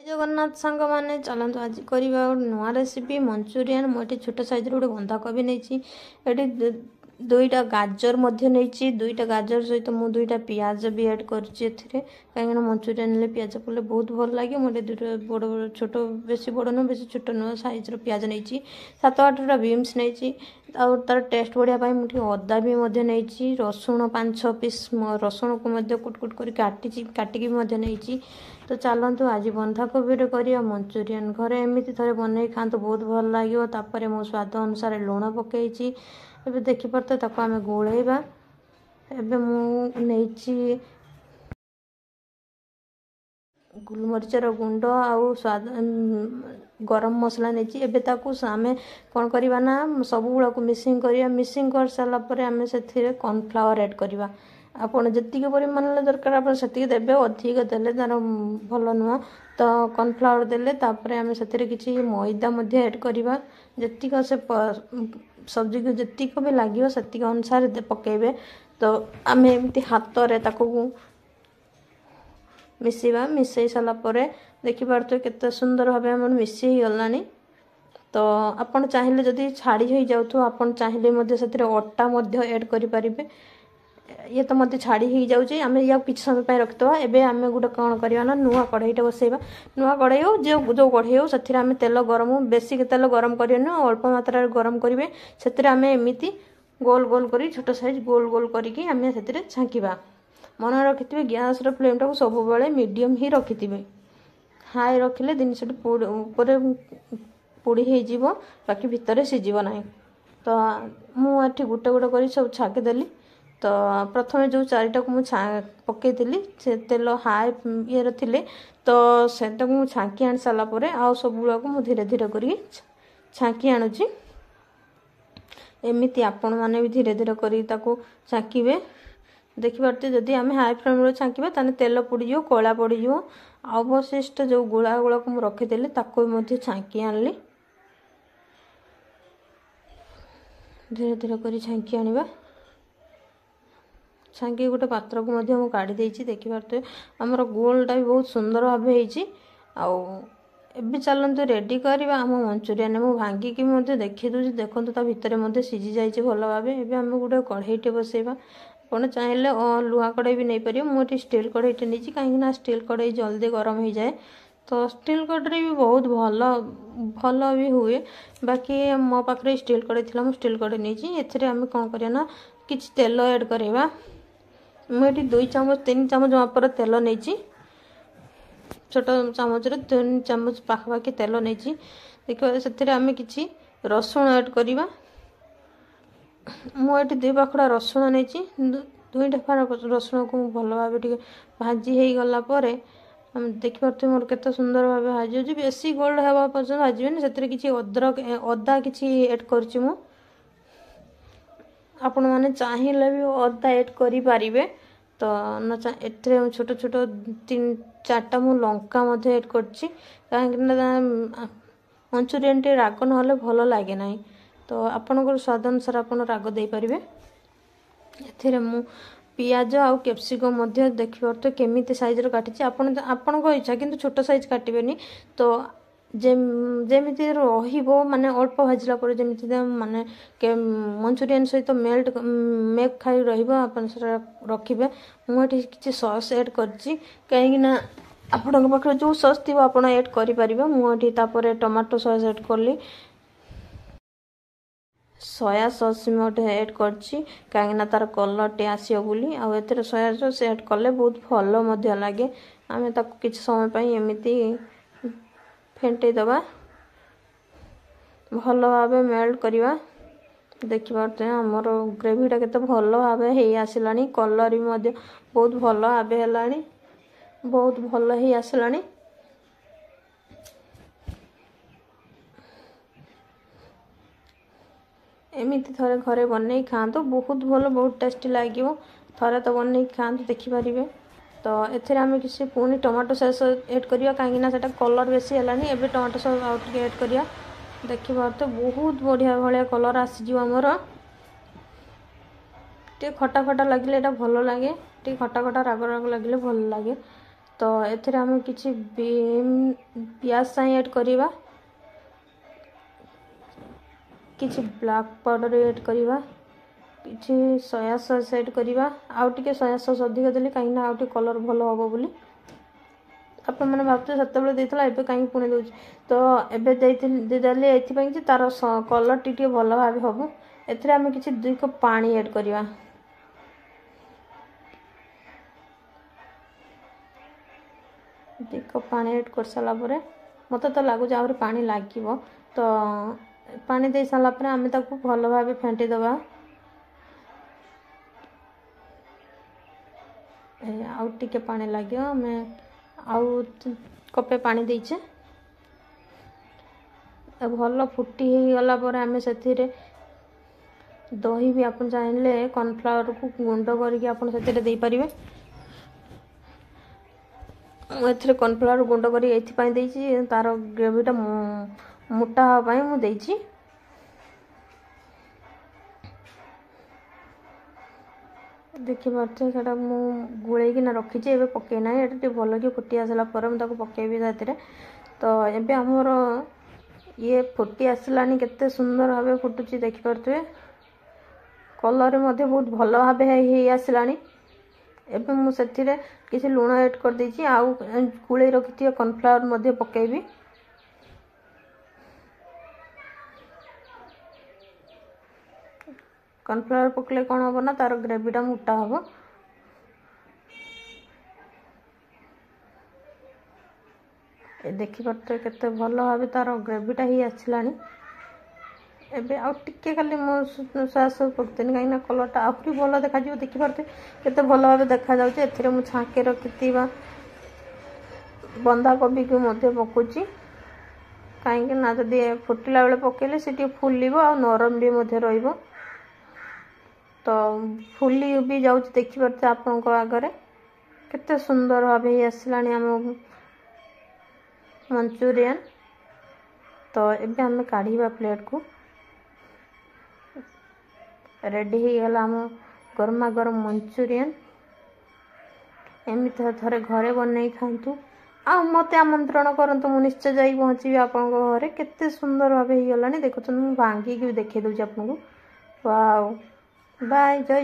जगन्नाथ सांग मैंने चलतु आज करवा नुआ रेसिपी मंचूरियन मुझे छोट साइज गोटे बंधाकोबी नहीं दुईटा गाजर नहीं दुईटा गाजर सहित मुझे दुईटा पियाज भी ऐड कहीं मंचूरियन पियाज पड़े बहुत भल लगे मुझे दुईटा बड़ बड़ छोट बेसी बड़ नुह बेसी छोट नुह साइज पियाज नहीं 7-8टा बीन्स नहीं तार टेस्ट बढ़िया मुझे अदा भी नहीं रसुण 5-6 पीस रसुण को कुट कर काटिकी नहीं तो चलतु आज बंधाकोबी करिया मंचूरियन घरे एमती थे बन खातु बहुत भल लगे तापर मो स्वाद अनुसार लुण पकई एबे देखिपारे ताको आम गोलेबा एबे मुझे गोलमरीचर गुंड आउ स्वाद गरम मसला नहीं एबे ताको आम कौन करवा ना सब गुड़ा मिक्सिंग करिया मिक्सिंग कर सारा पर आम से कॉर्नफ्लावर ऐड करवा आपड़ जी परिमाण दरकार आप देवे अधिक देले तार भल नुह तो कॉर्नफ्लावर देले तापर आम से किसी मैदा ऐड करवा जी से सब्जी को जी भी लगे से अनुसार पकेबे तो आम एमती हाथ में मिसेवा मिसई सारापर देखिपे केते सुंदर भाव मिसई गलानी तो आपन चाहिए जदि छाड़ी हो जाऊ आपन चाहिए से अटा ऐड करें ये तो मत छाड़ी हो जाऊँगी आम या कि समय रखिदे एवं आम गोटे कौन करवा नुआ कढ़ईटा बसैबा नुआ कढ़ई हो जो कढ़ई हो से तेल गरम हो बेसिक तेल गरम करें अल्प मात्रा गरम करेंगे से आम एमती गोल गोल कर छोट साइज गोल गोल करके आम से छांकिबा मन रखिथे गैस फ्लेम टाक सब बेले मीडियम ही रखिथे हाई रखिले जिनस ऊपर पोड़ी हो बाकी भितर सीझब ना तो मुझे गोटे गोटे कर सब छाकीदेली तो प्रथम जो चारिटा को मुझे पकईली से तेल हाई ये थिले तो से छाँकी आनी सारापर आउ सब गुड़ा को धीरे धीरे कर छाँकी आणुची एमती आपण मैंने भी धीरे धीरे कर छाँकबे देखिपे जदि आम हाई फ्लेम छाँकबा ताने तेल पड़ो कला पड़ो अवशिष्ट जो गुड़ा गुड़ा को मुझे रखीदेली ताको छाँकी आनली धीरे धीरे कर छाँकी आनिबा छाँकी गोटे पात्र को मुझे काढ़ी देखिपे आमर गोलटा भी बहुत सुंदर भाव होबे चलते रेडी करवा आम मंचूरियन मुझे भांगिकी देखी दूसरी देखो भितर सीझी जाइए भल भाव एवं आम गोटे कढ़ईटे बसैबा आप चाहिए लुहा कढ़ई भी नहीं पारे मुझे स्टील कढ़ईटे नहीं कहीं स्टील कढ़ई जल्दी गरम हो जाए तो स्टील कढ़ई भी बहुत भल भल भी हुए बाकी मो पाखे स्टील कढ़ई थी मुझे स्टील कढ़ई नहीं एथे आम कौन करना कि तेल ऐड करवा मुझे 2 चामच 3 चामच मापर तेल नहीं छोट चामच 3 चामच पाखापाखि तेल नहीं देखिए से आम कि रसुण ऐड करवा मुझे 2 पाखुड़ा रसुण नहीं 2 ढेफा रसुण को भल भाव भाजी हो गलापर देखिपे मोर केते सुंदर भाव भाजी बेसी गोल्ड हवा पर्यटन भाजबे से किसी अदरक अदा किसी ऐड कर आपण मैंने चाहिए भी अदा ऐड करें तो न ए छोट छोट 3-4टा मु लंका ऐड कहीं मंचूरियन टे राग ना भल लगे ना तो आपंकर स्वाद अनुसार आप राग दे पारे ए मु पियाज आउ कैप्सिकम देखिए केमिति साइज काटी आपण इच्छा किंतु छोट साइज काटबेनी तो जेमिति रहिबो माने अल्प भाजला पर जेमिति माने मंचूरियन सहित मेक खाई रहिबो आपन से रखिबे मुझे किसी सॉस ऐड करछि कहीं ना आपन पाखे जो सॉस थी आपन ऐड करि परिबे मुझे तापर टमाटो सॉस ऐड करली सोया सॉस में ऐड करछि कहीं तार कलर टे आसियो बोली आ एथरे सोया सॉस ऐड कले बहुत भल मध्य लागे आमे ताको किछ समय पई एमिति फेंटे दबा भल भाव मेल्ट करवा देखिए आमर ग्रेवीटा केते भल भाव हो आसलानी कलर भी बहुत भल भाव है बहुत भल ही आसलानी एमती थे घरे बन खातु बहुत भल बहुत टेस्टी लगे थे तो बन खातु देखिपारे तो एथे आम किसी पुणी टमाटो सॉस ऐड करवा कहीं कलर बेसी है एवं टमाटो सॉस आउट ऐड करवा देखिए तो बहुत बढ़िया भाया कलर आसीजर टे खटा खटा लगे भल लगे टे खटा खटा राग राग लगे भल लगे तो एथे आम किसी पियाज साई ऐड करिवा किछि ब्लैक पाउडर ऐड करिवा किछि सोया सॉस ऐड करिवा आउ टिके सोया सॉस अधिक देली काहे ना आउ टिके कलर भलो होबो बोली आपण माने भाबते सेतेबेले देइतला एबे काहे पुणे दोछ तो एबे देले एथि पई जे तार कलर टिके भलो भाबे होबो एथरे हम किछि 2 कप पानी ऐड करिवा 2 कप पानी ऐड कर साला परे मते तो लागु जे आउरी पानी लागिवो तो पानी दे साला परे हम ताको भलो भाबे फेंटी दबा आउ टिके पानी लागियो मैं आउ कपे पानी देइछे भल फुटी हो गला पर आम से दही भी आप चाहिए कॉर्नफ्लावर को गुंड करके आप दे पारे मुझे कॉर्नफ्लावर गुंड कर तार ग्रेवीटा मोटा हाँपाई मुझे देखी पार्थे से गुड़ेकिना रखी एवं पकईना ये भल कि फुटी आसला मुझे पकईबी तो ये आमर ये फुटी आसलानी केते सुंदर भाव फुटुची देखिपे कलर मध्य बहुत भल भाव आसलानी एवं मुझे किसी लुण ऐड कर देछि आउ गुड़े रखी कॉर्नफ्लावर मध्य पकईबी कॉर्नफ्लावर पकले कौन हम ना तार ग्रेवीटा मोटा हम देखिपे केते भल भाव तार ग्रेवीटा ही आसलानी एबे आउ टिके खाली मो सॉस पकतेनी कहीं कलरटा आहरी भल देखा देखिपे केते भल भाव देखा जाउचे एथिरे मु छाके रखिथिबा बंधा कोबी को मध्य पकुची कहीं ना जदि फुटिला बेले पकेले से फुलिबो आ नरम भी मध्य रहिबो तो फुली भी जाऊँ देखिपे आपण आगे केते सुंदर भाव आसलानी आम मंचूरियन तो एबे हम काढ़ीबा प्लेट को रेडी हो गला आम गरमा गरम मंचूरियन एमती थे घरे बनई खातु आ मत आमंत्रण करतु मु निश्चय जाई पहुँची आपण घरे केते सुंदर भाव हो गलानी देखु भांगी भी देखे दूची आपको वाओ बाय जय।